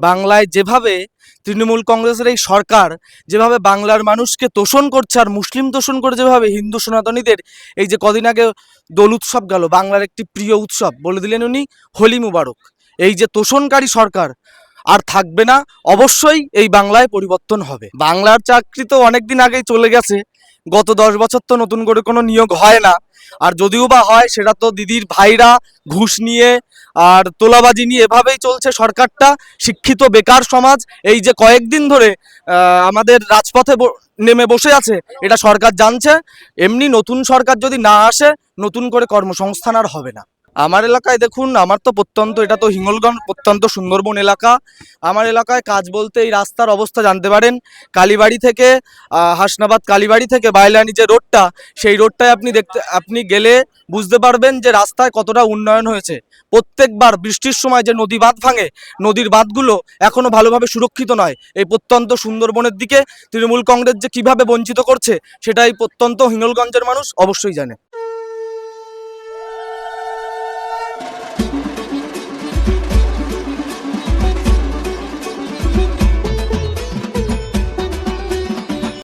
বাংলায় যেভাবে তৃণমূল কংগ্রেসের এই সরকার যেভাবে বাংলার মানুষকে তোষণ করছে আর মুসলিম তোষণ করে যেভাবে হিন্দু সনাতনীদের এই যে কদিন আগে দোল উৎসব গেল, বাংলার একটি প্রিয় উৎসব, বলে দিলেন উনি হোলি মুবারক। এই যে তোষণকারী সরকার আর থাকবে না, অবশ্যই এই বাংলায় পরিবর্তন হবে। বাংলার চাকরি তো অনেকদিন আগেই চলে গেছে, গত 10 বছর তো নতুন করে কোনো নিয়োগ হয় না। আর যদিও বা হয়, সেটা তো দিদির ভাইরা ঘুষ নিয়ে আর তোলাবাজি নিয়ে এভাবেই চলছে সরকারটা। শিক্ষিত বেকার সমাজ এই যে কয়েকদিন ধরে আমাদের রাজপথে নেমে বসে আছে, এটা সরকার জানছে। এমনি নতুন সরকার যদি না আসে, নতুন করে কর্মসংস্থান আর হবে না। আমার এলাকায় দেখুন, আমার তো প্রত্যন্ত, এটা তো হিঙ্গলগঞ্জ প্রত্যন্ত সুন্দরবন এলাকা। আমার এলাকায় কাজ বলতে এই রাস্তার অবস্থা জানতে পারেন, কালীবাড়ি থেকে হাসনাবাদ, কালীবাড়ি থেকে বাইলানি যে রোডটা, সেই রোডটায় আপনি গেলে বুঝতে পারবেন যে রাস্তায় কতটা উন্নয়ন হয়েছে। প্রত্যেকবার বৃষ্টির সময় যে নদী বাঁধ ভাঙে, নদীর বাঁধগুলো এখনো ভালোভাবে সুরক্ষিত নয়। এই প্রত্যন্ত সুন্দরবনের দিকে তৃণমূল কংগ্রেস যে কিভাবে বঞ্চিত করছে, সেটা এই প্রত্যন্ত হিঙ্গলগঞ্জের মানুষ অবশ্যই জানে।